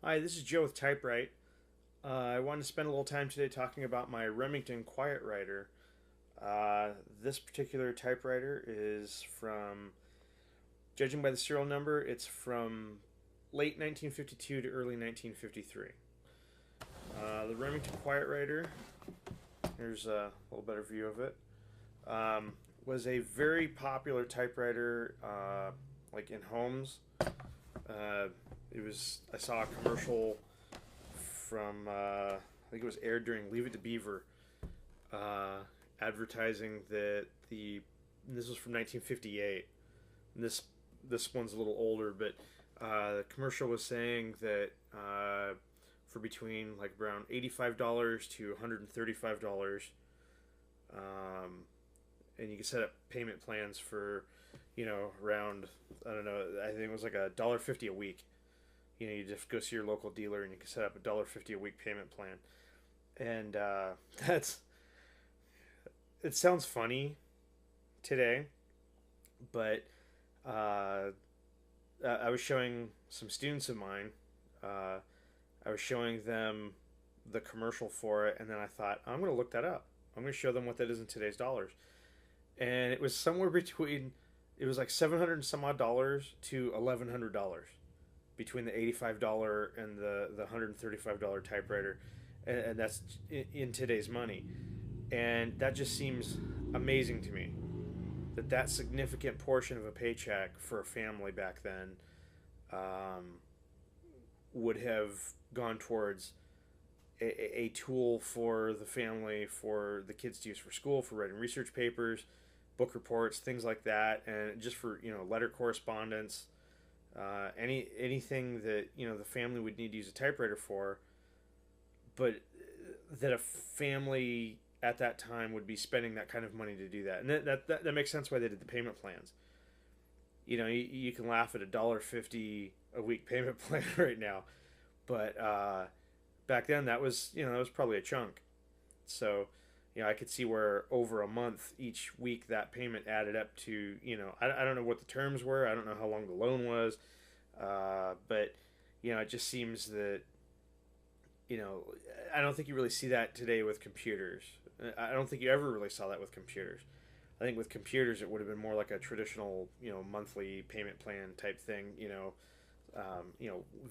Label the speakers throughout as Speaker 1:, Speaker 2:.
Speaker 1: Hi, this is Joe with Typewrite. I wanted to spend a little time today talking about my Remington QUIET-RITER. This particular typewriter is from, judging by the serial number, it's from late 1952 to early 1953. The Remington QUIET-RITER, here's a little better view of it, was a very popular typewriter, like in homes. I saw a commercial from, I think it was aired during Leave It to Beaver, advertising that this was from 1958. And this one's a little older, but the commercial was saying that for between like around $85 to $135, and you can set up payment plans for, around, I don't know, I think it was like $1.50 a week. You just go see your local dealer and you can set up $1.50 a week payment plan. And it sounds funny today, but I was showing some students of mine, I was showing them the commercial for it, and then I thought, I'm going to look that up. I'm going to show them what that is in today's dollars. And it was somewhere between, it was like 700 and some odd dollars to $1,100 between the $85 and the $135 typewriter, and that's in today's money. And that just seems amazing to me, that significant portion of a paycheck for a family back then would have gone towards a tool for the family, for the kids to use for school, for writing research papers, book reports, things like that, and just for letter correspondence. Anything that the family would need to use a typewriter for, but that a family at that time would be spending that kind of money to do that, and that makes sense why they did the payment plans. You can laugh at $1.50 a week payment plan right now, but back then that was probably a chunk. So I could see where over a month each week that payment added up to, I don't know what the terms were. I don't know how long the loan was. But, it just seems that, I don't think you really see that today with computers. I don't think you ever really saw that with computers. I think with computers it would have been more like a traditional, monthly payment plan type thing,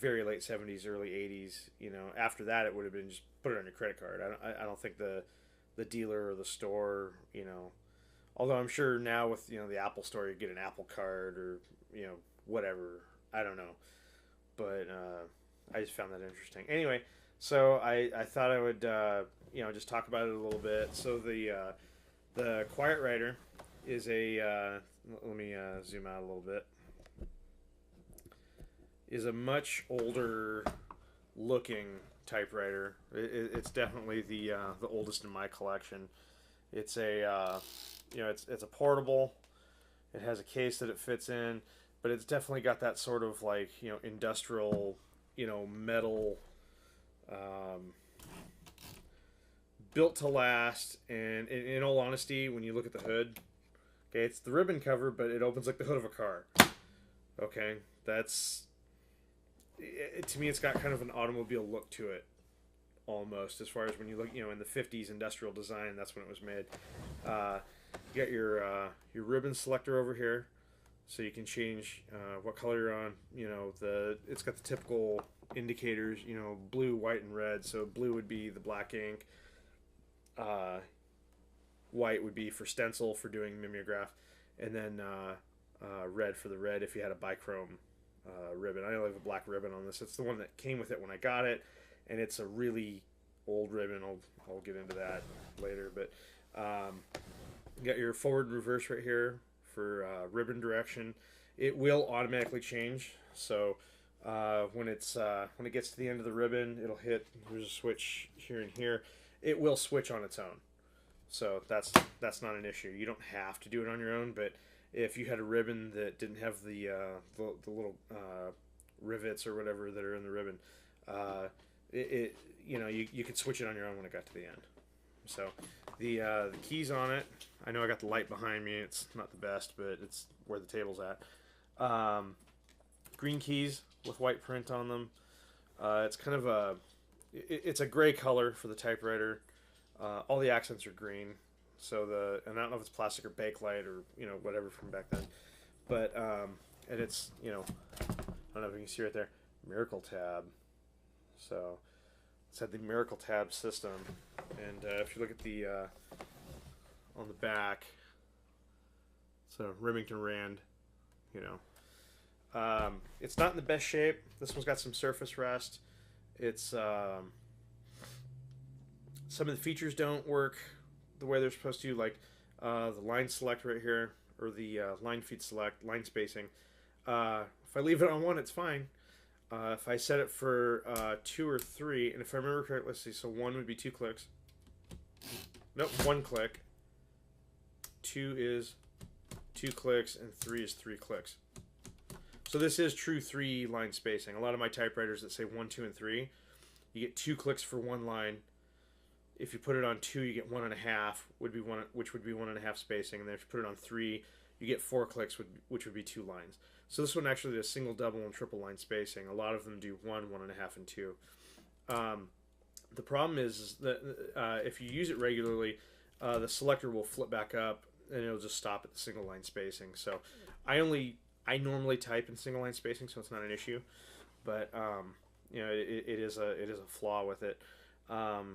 Speaker 1: very late 70s, early 80s. After that it would have been just put it on your credit card. I don't think the dealer or the store, although I'm sure now with the Apple Store you get an Apple Card or whatever. I don't know, but I just found that interesting. Anyway, so I thought I would just talk about it a little bit. So the QUIET-RITER is a let me zoom out a little bit. Is a much older looking typewriter. It's definitely the oldest in my collection. It's a it's a portable. It has a case that it fits in, but it's definitely got that sort of like industrial metal, built to last. And in all honesty, when you look at the hood, okay, it's the ribbon cover, but it opens like the hood of a car. Okay, to me, it's got kind of an automobile look to it, almost, as far as when you look, in the 50s industrial design, that's when it was made. You got your ribbon selector over here, so you can change what color you're on. It's got the typical indicators, blue, white, and red. So blue would be the black ink. White would be for stencil, for doing mimeograph, and then red for the red if you had a bichrome ribbon. I only have a black ribbon on this. It's the one that came with it when I got it, and it's a really old ribbon. I'll get into that later, but you got your forward and reverse right here for ribbon direction. It will automatically change. So when it gets to the end of the ribbon, it'll hit. There's a switch here and here. It will switch on its own. So that's not an issue. You don't have to do it on your own, but if you had a ribbon that didn't have the little rivets or whatever that are in the ribbon, you could switch it on your own when it got to the end. So the keys on it, I know I got the light behind me. It's not the best, but it's where the table's at. Green keys with white print on them. It's kind of it's a gray color for the typewriter. All the accents are green. So and I don't know if it's plastic or bakelite or whatever from back then, but and it's I don't know if you can see right there, Miracle Tab. So it's had the Miracle Tab system, and if you look at the on the back, so Remington Rand, it's not in the best shape. This one's got some surface rust. It's some of the features don't work the way they're supposed to, like the line select right here, or the line feed select, line spacing. If I leave it on 1, it's fine. If I set it for 2 or 3, and if I remember correctly, let's see, so 1 would be 2 clicks. Nope, 1 click. 2 is 2 clicks, and 3 is 3 clicks. So this is true 3 line spacing. A lot of my typewriters that say 1, 2, and 3, you get 2 clicks for 1 line. If you put it on 2, you get 1.5, which would be 1.5 spacing, and then if you put it on 3, you get 4 clicks, which would be 2 lines. So this one actually does single, double, and triple line spacing. A lot of them do 1, 1.5, and 2. The problem is that if you use it regularly, the selector will flip back up, and it'll just stop at the single line spacing. So I normally type in single line spacing, so it's not an issue. But it is a flaw with it. Let's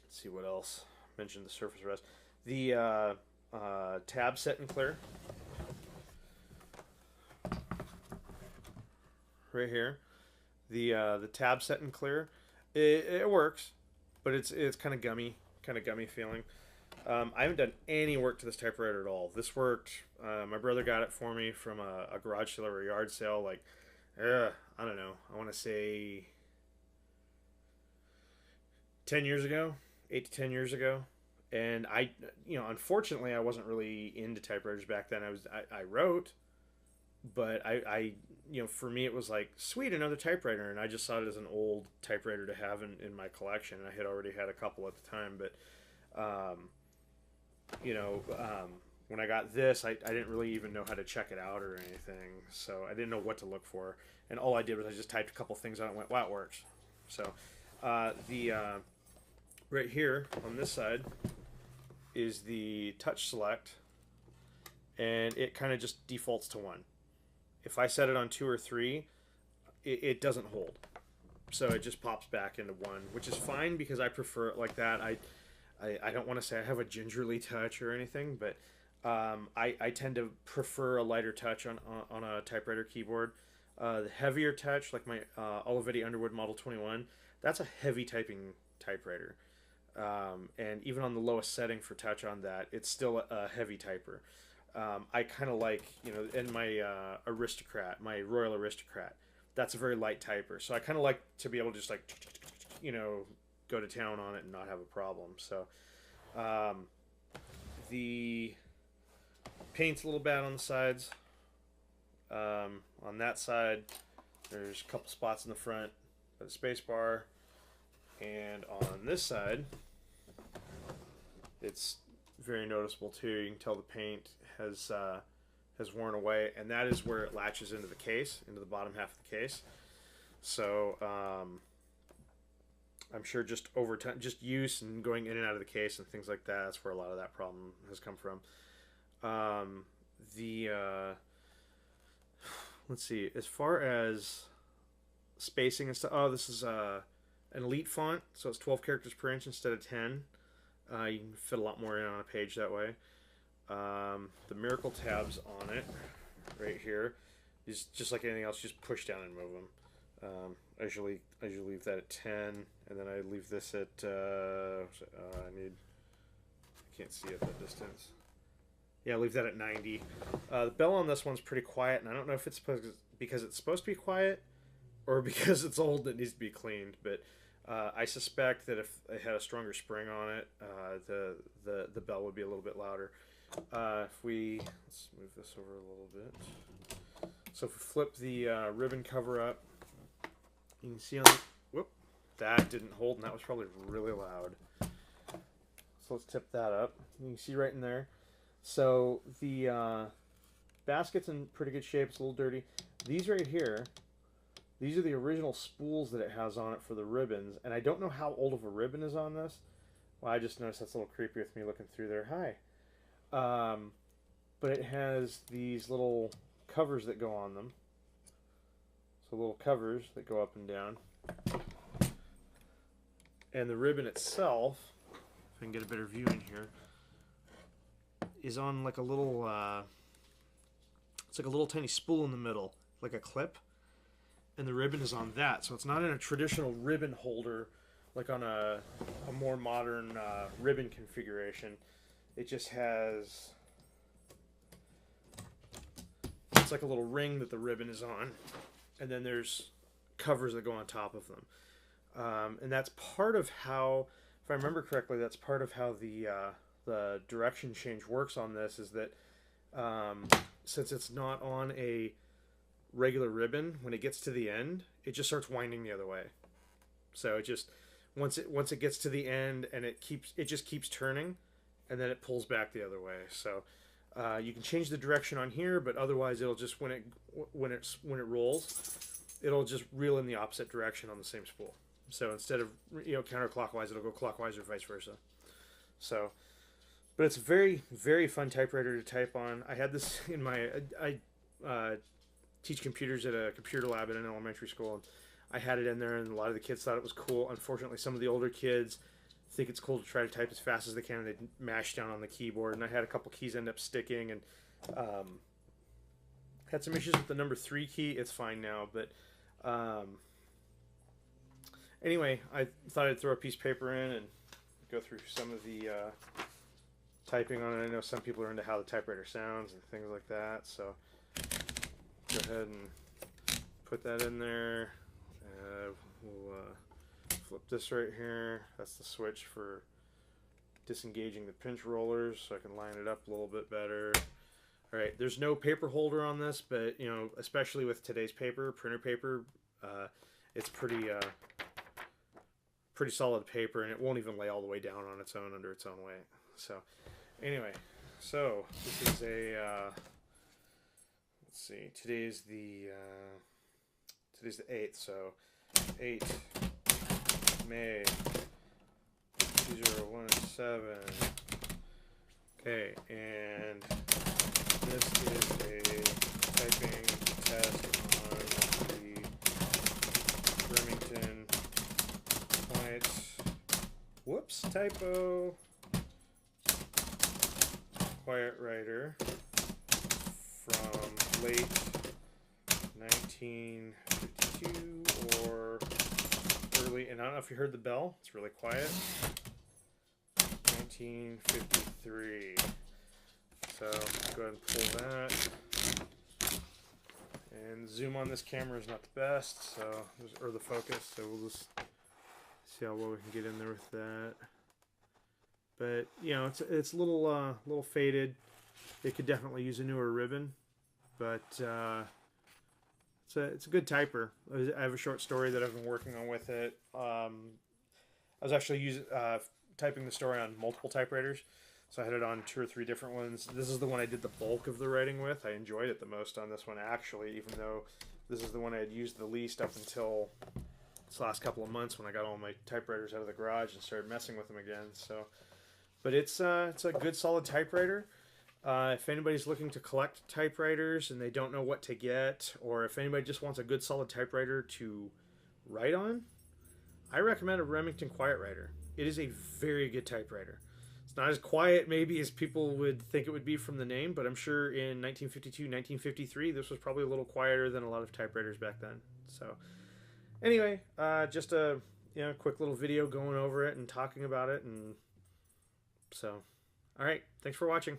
Speaker 1: see what else. Mentioned the surface rest. The tab set and clear. Right here, the tab set and clear, it works, but it's kind of gummy feeling. I haven't done any work to this typewriter at all. This worked. My brother got it for me from a garage sale or a yard sale, like I don't know, I want to say 10 years ago, 8 to 10 years ago. And unfortunately I wasn't really into typewriters back then. I wrote, but I for me it was like, sweet, another typewriter, and I just saw it as an old typewriter to have in my collection. And I had already had a couple at the time, but when I got this, I didn't really even know how to check it out or anything, so I didn't know what to look for. And all I did was I just typed a couple things on it and went, wow, it works. So right here on this side is the touch select, and it kind of just defaults to 1. If I set it on 2 or 3, it doesn't hold. So it just pops back into 1, which is fine because I prefer it like that. I don't want to say I have a gingerly touch or anything, but I tend to prefer a lighter touch on a typewriter keyboard. The heavier touch, like my Olivetti Underwood Model 21, that's a heavy typing typewriter. And even on the lowest setting for touch on that, it's still a heavy typer. I kind of like, in my Aristocrat, my Royal Aristocrat, that's a very light typer. So I kind of like to be able to just like, go to town on it and not have a problem. So the paint's a little bad on the sides. On that side, there's a couple spots in the front by the space bar. And on this side, it's very noticeable too. You can tell the paint has worn away, and that is where it latches into the case, into the bottom half of the case. So I'm sure just over time, just use and going in and out of the case and things like that, that's where a lot of that problem has come from. Let's see, as far as spacing and stuff, this is an Elite font, so it's 12 characters per inch instead of 10. You can fit a lot more in on a page that way. The Miracle tabs on it, right here, is just like anything else, just push down and move them. I usually leave that at 10, and then I leave this at, I can't see at that distance. Yeah, leave that at 90. The bell on this one's pretty quiet, and I don't know if it's because it's supposed to be quiet or because it's old and needs to be cleaned, but I suspect that if it had a stronger spring on it, the bell would be a little bit louder. Let's move this over a little bit. So if we flip the ribbon cover up, you can see on the, whoop, that didn't hold, and that was probably really loud. So let's tip that up. You can see right in there. So the basket's in pretty good shape. It's a little dirty. These right here, These are the original spools that it has on it for the ribbons, and I don't know how old of a ribbon is on this. Well, I just noticed that's a little creepy with me looking through there. Hi. But it has these little covers that go on them. So little covers that go up and down. And the ribbon itself, if I can get a better view in here, is on like a little, it's like a little tiny spool in the middle, like a clip. And the ribbon is on that. So it's not in a traditional ribbon holder like on a more modern ribbon configuration. It just has, it's like a little ring that the ribbon is on. And then there's covers that go on top of them. And that's part of how, if I remember correctly, that's part of how the direction change works on this, is that since it's not on a regular ribbon, when it gets to the end, it just starts winding the other way. So it just, once it gets to the end, and it just keeps turning, and then it pulls back the other way. So you can change the direction on here, but otherwise it'll just, when it rolls, it'll just reel in the opposite direction on the same spool. So instead of, counterclockwise, it'll go clockwise or vice versa. So, but it's a very, very fun typewriter to type on. I had this in my, I teach computers at a computer lab at an elementary school, and I had it in there, and a lot of the kids thought it was cool. Unfortunately, some of the older kids think it's cool to try to type as fast as they can, and they mash down on the keyboard, and I had a couple keys end up sticking, and had some issues with the number 3 key. It's fine now, but anyway, I thought I'd throw a piece of paper in and go through some of the typing on it. I know some people are into how the typewriter sounds and things like that, so go ahead and put that in there. We'll flip this right here. That's the switch for disengaging the pinch rollers, so I can line it up a little bit better. All right, there's no paper holder on this, but especially with today's paper, printer paper, it's pretty solid paper, and it won't even lay all the way down on its own under its own weight. So anyway, so this is a let's see, today's the 8th, so 8 May 2017. Okay, and this is a typing test on the Remington QUIET-RITER from late 1952 or early, and I don't know if you heard the bell, it's really quiet. 1953. So go ahead and pull that. And zoom on this camera is not the best, so or the focus, so we'll just see how well we can get in there with that. But it's a little faded. It could definitely use a newer ribbon, but it's a good typer. I have a short story that I've been working on with it. I was actually typing the story on multiple typewriters, so I had it on 2 or 3 different ones. This is the one I did the bulk of the writing with. I enjoyed it the most on this one, actually, even though this is the one I had used the least up until this last couple of months when I got all my typewriters out of the garage and started messing with them again. So, but it's a good solid typewriter. If anybody's looking to collect typewriters and they don't know what to get, or if anybody just wants a good solid typewriter to write on, I recommend a Remington QUIET-RITER. It is a very good typewriter. It's not as quiet maybe as people would think it would be from the name, but I'm sure in 1952, 1953, this was probably a little quieter than a lot of typewriters back then. So anyway, just a quick little video going over it and talking about it, and so all right, thanks for watching.